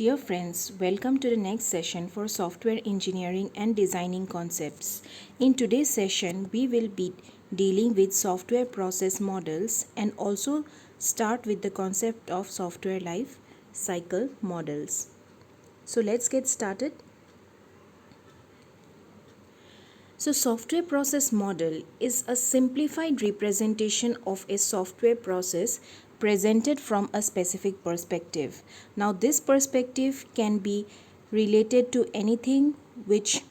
Dear friends, welcome to the next session for software engineering and designing concepts. In today's session, we will be dealing with software process models and also start with the concept of software life cycle models. So let's get started. So, software process model is a simplified representation of a software process presented from a specific perspective. Now, this perspective can be related to anything which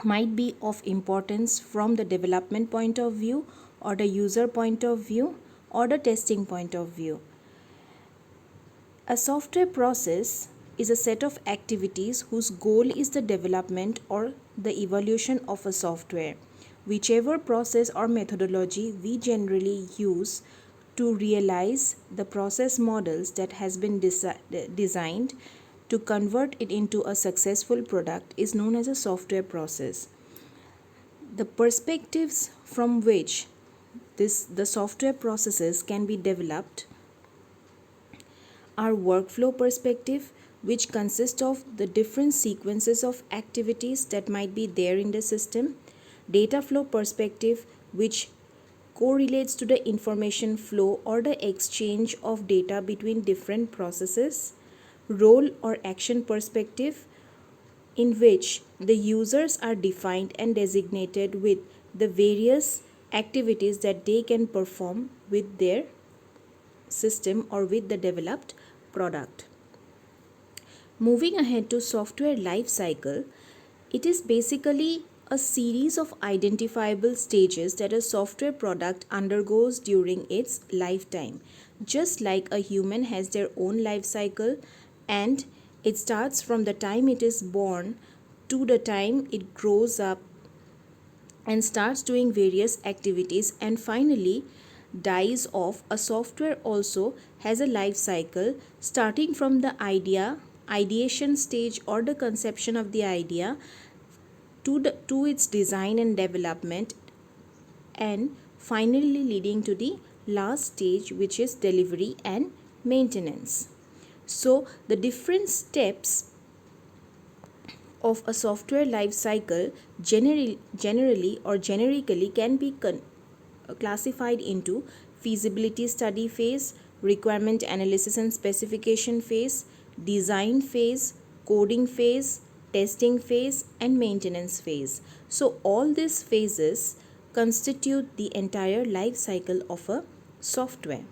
might be of importance from the development point of view, or the user point of view, or the testing point of view. A software process is a set of activities whose goal is the development or the evolution of a software. Whichever process or methodology we generally use to realize the process models that has been designed to convert it into a successful product is known as a software process. The perspectives from which the software processes can be developed are workflow perspective, which consists of the different sequences of activities that might be there in the system; data flow perspective, which correlates to the information flow or the exchange of data between different processes; role or action perspective, in which the users are defined and designated with the various activities that they can perform with their system or with the developed product. Moving ahead to software life cycle, it is basically a series of identifiable stages that a software product undergoes during its lifetime. Just like a human has their own life cycle, and it starts from the time it is born to the time it grows up and starts doing various activities and finally dies off. A software also has a life cycle starting from the ideation stage or the conception of the idea to its design and development, and finally leading to the last stage, which is delivery and maintenance. So the different steps of a software life cycle generally or generically can be classified into feasibility study phase, requirement analysis and specification phase, design phase, coding phase, testing phase, and maintenance phase. So all these phases constitute the entire life cycle of a software.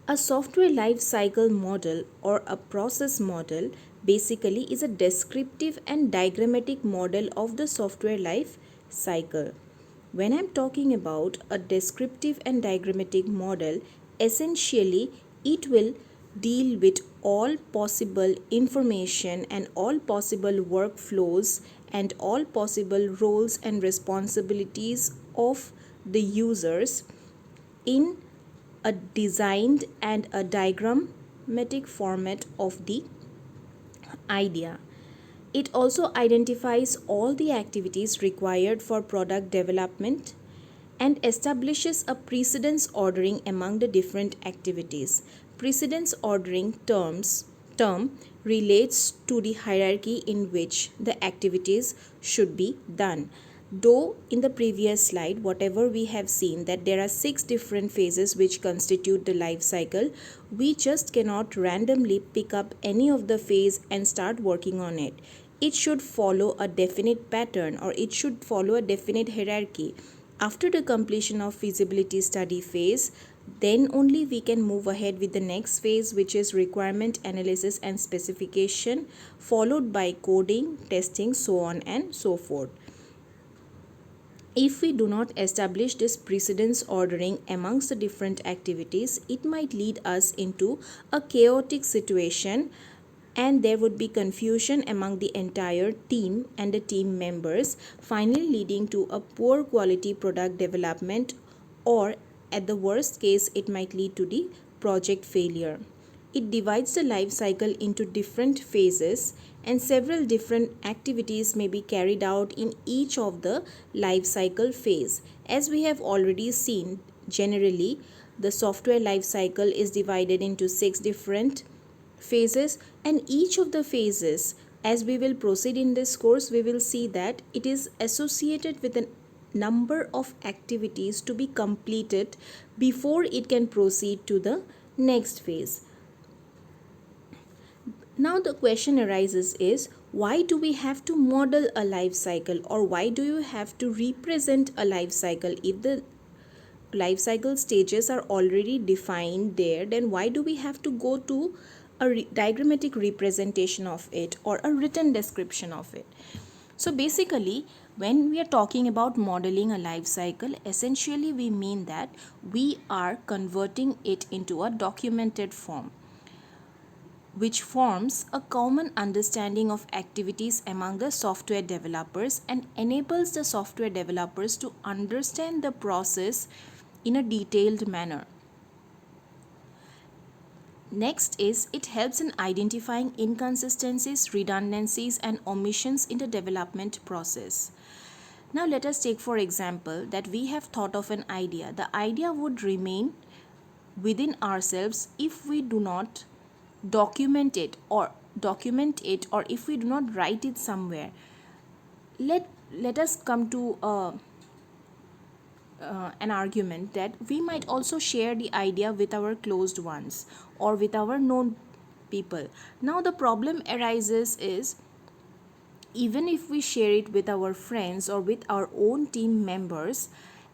A software life cycle model or a process model basically is a descriptive and diagrammatic model of the software life cycle. When I'm talking about a descriptive and diagrammatic model, essentially it will deal with all possible information and all possible workflows and all possible roles and responsibilities of the users in a designed and a diagrammatic format of the idea. It also identifies all the activities required for product development and establishes a precedence ordering among the different activities. Precedence ordering term relates to the hierarchy in which the activities should be done. Though in the previous slide, whatever we have seen that there are 6 different phases which constitute the life cycle, we just cannot randomly pick up any of the phase and start working on it. It should follow a definite pattern, or it should follow a definite hierarchy. After the completion of feasibility study phase, then only we can move ahead with the next phase, which is requirement analysis and specification, followed by coding, testing, so on and so forth. If we do not establish this precedence ordering amongst the different activities, it might lead us into a chaotic situation, and there would be confusion among the entire team and the team members, finally leading to a poor quality product development, or at the worst case it might lead to the project failure. It divides the life cycle into different phases, and several different activities may be carried out in each of the life cycle phase. As we have already seen, generally the software life cycle is divided into 6 different phases, and each of the phases, as we will proceed in this course, we will see that it is associated with a number of activities to be completed before it can proceed to the next phase. Now the question arises is, why do we have to model a life cycle, or why do you have to represent a life cycle? If the life cycle stages are already defined there, then why do we have to go to a diagrammatic representation of it or a written description of it? So basically, when we are talking about modeling a life cycle, essentially we mean that we are converting it into a documented form, which forms a common understanding of activities among the software developers and enables the software developers to understand the process in a detailed manner. Next is, it helps in identifying inconsistencies, redundancies, and omissions in the development process. Now let us take for example that we have thought of an idea. The idea would remain within ourselves if we do not document it or if we do not write it somewhere. Let us come to an argument that we might also share the idea with our closed ones or with our known people. Now the problem arises is, even if we share it with our friends or with our own team members,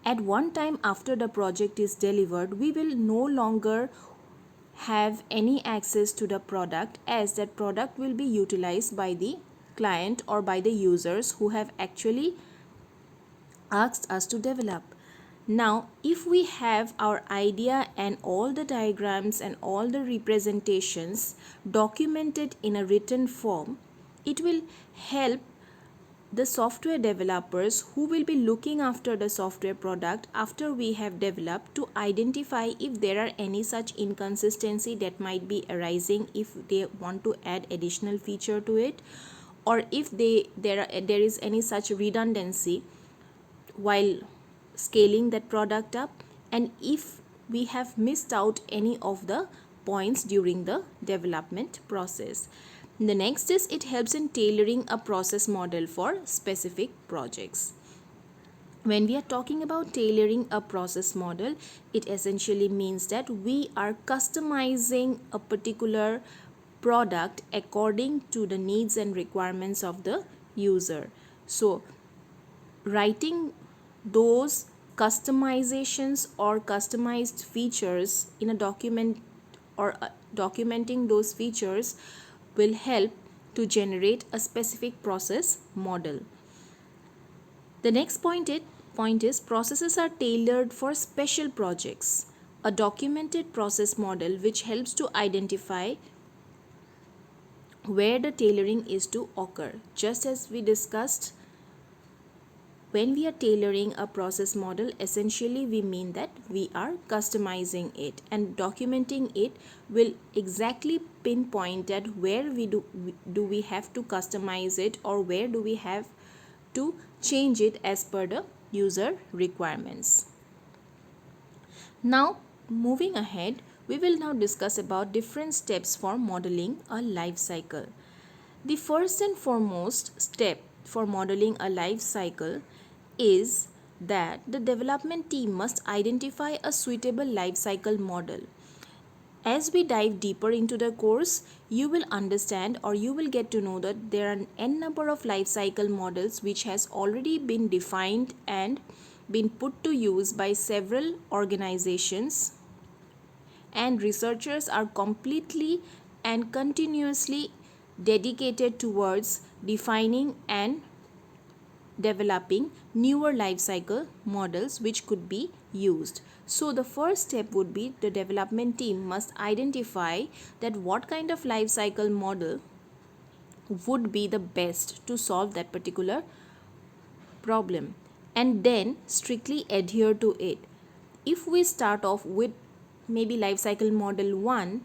at one time after the project is delivered, we will no longer have any access to the product, as that product will be utilized by the client or by the users who have actually asked us to develop. Now, if we have our idea and all the diagrams and all the representations documented in a written form, it will help the software developers who will be looking after the software product after we have developed to identify if there are any such inconsistency that might be arising, if they want to add additional feature to it, or if there is any such redundancy while scaling that product up, and if we have missed out any of the points during the development process. The next is, it helps in tailoring a process model for specific projects. When we are talking about tailoring a process model, it essentially means that we are customizing a particular product according to the needs and requirements of the user. So writing those customizations or customized features in a document, or documenting those features, will help to generate a specific process model. The next point is processes are tailored for special projects. A documented process model which helps to identify where the tailoring is to occur. Just as we discussed, when we are tailoring a process model, essentially we mean that we are customizing it, and documenting it will exactly pinpoint at where do we have to customize it, or where do we have to change it as per the user requirements. Now moving ahead, we will now discuss about different steps for modeling a life cycle. The first and foremost step for modeling a life cycle is that the development team must identify a suitable life cycle model. As we dive deeper into the course, you will understand, or you will get to know, that there are an n number of life cycle models which has already been defined and been put to use by several organizations, and researchers are completely and continuously dedicated towards defining and developing newer life cycle models which could be used. So the first step would be, the development team must identify that what kind of life cycle model would be the best to solve that particular problem, and then strictly adhere to it. If we start off with maybe life cycle model 1,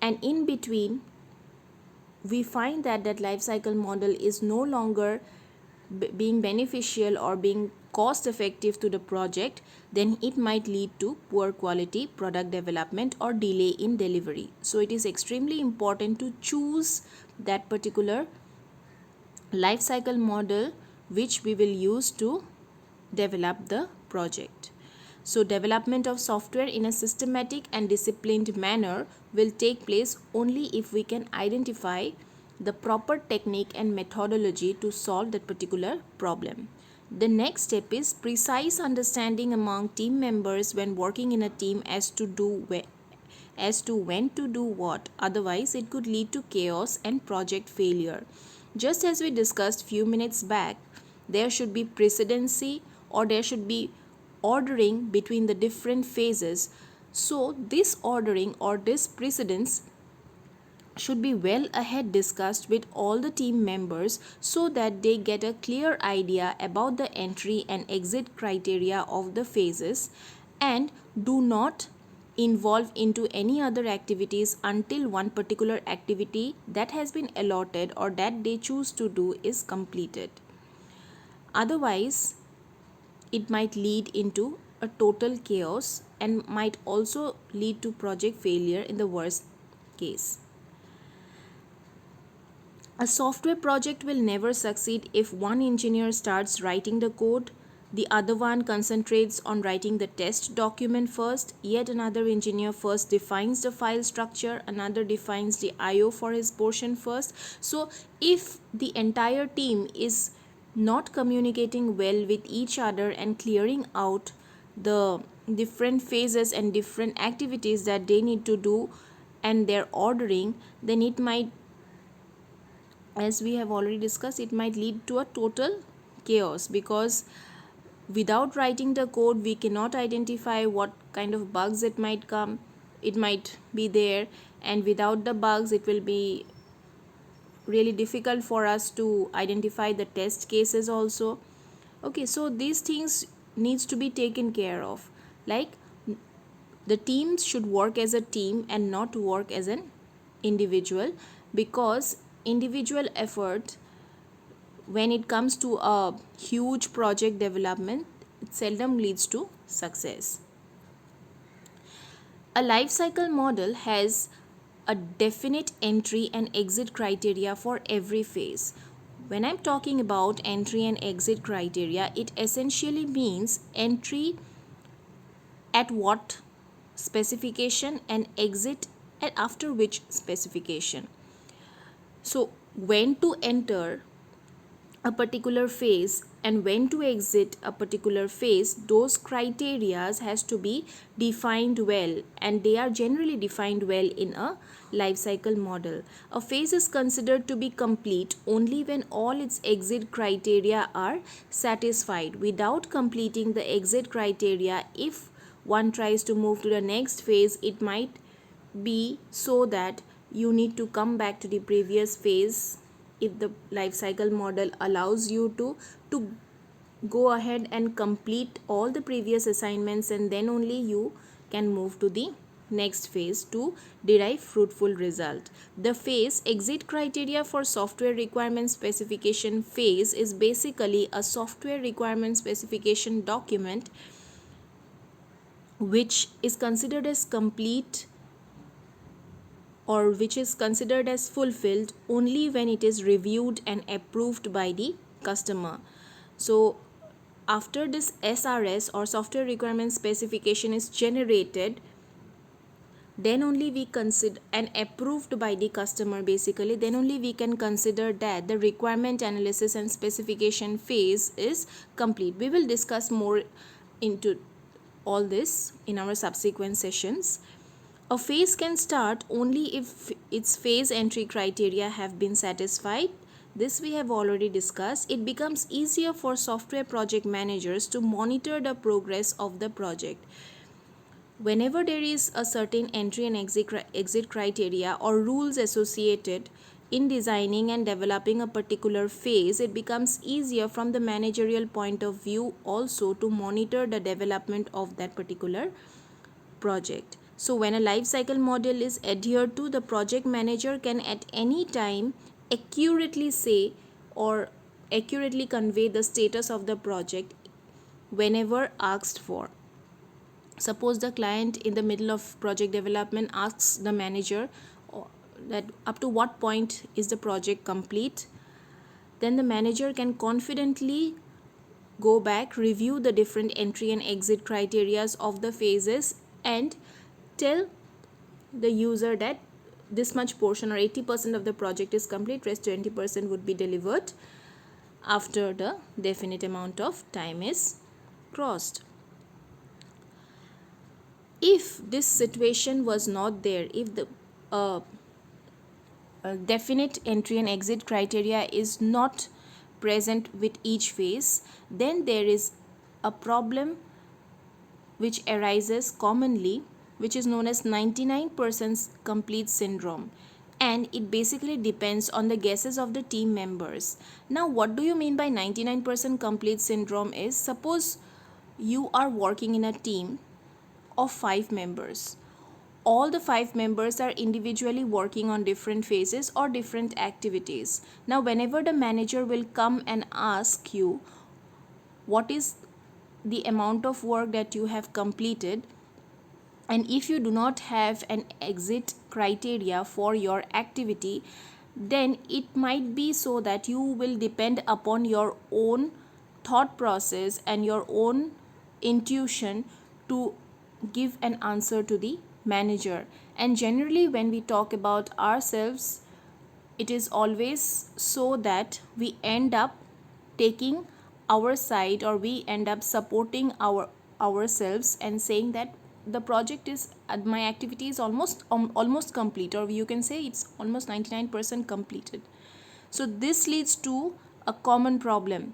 and in between we find that life cycle model is no longer being beneficial or being cost effective to the project, then it might lead to poor quality product development or delay in delivery. So it is extremely important to choose that particular life cycle model which we will use to develop the project. So development of software in a systematic and disciplined manner will take place only if we can identify the proper technique and methodology to solve that particular problem. The next step is precise understanding among team members when working in a team as to when to do what. Otherwise, it could lead to chaos and project failure. Just as we discussed few minutes back, there should be precedency, or there should be ordering between the different phases. So this ordering or this precedence should be well ahead discussed with all the team members so that they get a clear idea about the entry and exit criteria of the phases, and do not involve into any other activities until one particular activity that has been allotted or that they choose to do is completed. Otherwise, it might lead into a total chaos and might also lead to project failure in the worst case. A software project will never succeed if one engineer starts writing the code, the other one concentrates on writing the test document first, yet another engineer first defines the file structure, another defines the IO for his portion first. So if the entire team is not communicating well with each other and clearing out the different phases and different activities that they need to do and their ordering, then it might, as we have already discussed, it might lead to a total chaos, because without writing the code we cannot identify what kind of bugs it might be there, and without the bugs it will be really difficult for us to identify the test cases also. Okay, so these things needs to be taken care of. Like, the teams should work as a team and not work as an individual, because individual effort when it comes to a huge project development, it seldom leads to success. A life cycle model has a definite entry and exit criteria for every phase. When I'm talking about entry and exit criteria, it essentially means entry at what specification and exit at after which specification. So when to enter a particular phase and when to exit a particular phase, those criterias has to be defined well, and they are generally defined well in a life cycle model. A phase is considered to be complete only when all its exit criteria are satisfied. Without completing the exit criteria, if one tries to move to the next phase, it might be so that you need to come back to the previous phase if the life cycle model allows you to go ahead and complete all the previous assignments, and then only you can move to the next phase to derive fruitful result. The phase exit criteria for software requirement specification phase is basically a software requirement specification document which is considered as complete or which is considered as fulfilled only when it is reviewed and approved by the customer. So after this SRS or software requirement specification is generated, then only we consider and approved by the customer, basically then only we can consider that the requirement analysis and specification phase is complete. We will discuss more into all this in our subsequent sessions. A phase can start only if its phase entry criteria have been satisfied. This we have already discussed. It becomes easier for software project managers to monitor the progress of the project. Whenever there is a certain entry and exit criteria or rules associated in designing and developing a particular phase, it becomes easier from the managerial point of view also to monitor the development of that particular project. So when a life cycle model is adhered to, the project manager can at any time accurately say or accurately convey the status of the project whenever asked for. Suppose the client in the middle of project development asks the manager that up to what point is the project complete, then the manager can confidently go back, review the different entry and exit criterias of the phases, and tell the user that this much portion or 80% of the project is complete, rest 20% would be delivered after the definite amount of time is crossed. If this situation was not there, if the definite entry and exit criteria is not present with each phase, then there is a problem which arises commonly, which is known as 99% complete syndrome, and it basically depends on the guesses of the team members. Now, what do you mean by 99% complete syndrome is, suppose you are working in a team of 5 members. All the 5 members are individually working on different phases or different activities. Now, whenever the manager will come and ask you what is the amount of work that you have completed, and if you do not have an exit criteria for your activity, then it might be so that you will depend upon your own thought process and your own intuition to give an answer to the manager. And generally, when we talk about ourselves, it is always so that we end up taking our side, or we end up supporting ourselves and saying that the project is my activity is almost complete, or you can say it's almost 99% completed. So this leads to a common problem,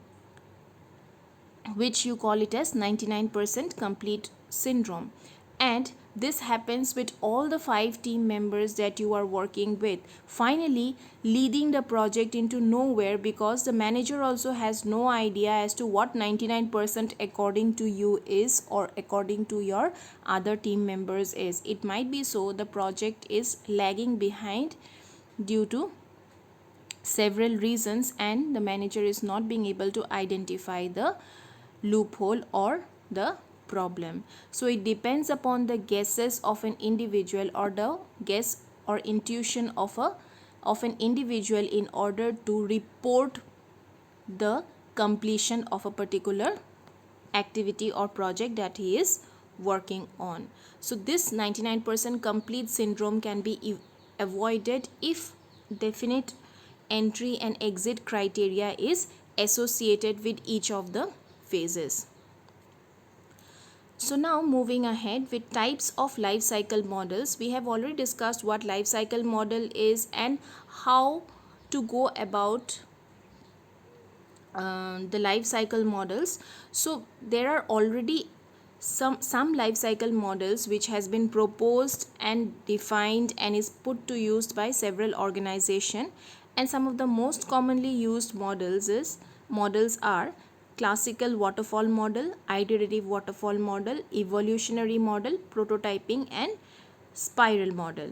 which you call it as 99% complete syndrome. And this happens with all the 5 team members that you are working with, finally leading the project into nowhere, because the manager also has no idea as to what 99% according to you is, or according to your other team members is. It might be so the project is lagging behind due to several reasons, and the manager is not being able to identify the loophole or the problem. So it depends upon the guesses of an individual, or the guess or intuition of an individual, in order to report the completion of a particular activity or project that he is working on. So this 99% complete syndrome can be avoided if definite entry and exit criteria is associated with each of the phases. So now moving ahead with types of life cycle models, we have already discussed what life cycle model is and how to go about the life cycle models. So there are already some life cycle models which has been proposed and defined and is put to use by several organizations, and some of the most commonly used models are classical waterfall model, iterative waterfall model, evolutionary model, prototyping, and spiral model.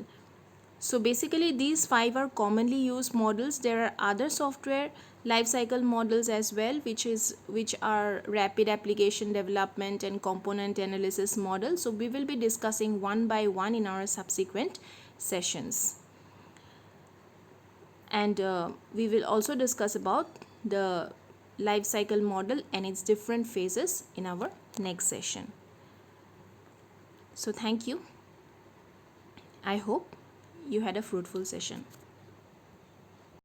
So basically these 5 are commonly used models. There are other software life cycle models as well, which are rapid application development and component analysis models. So we will be discussing one by one in our subsequent sessions, and we will also discuss about the life cycle model and its different phases in our next session. So thank you. I hope you had a fruitful session.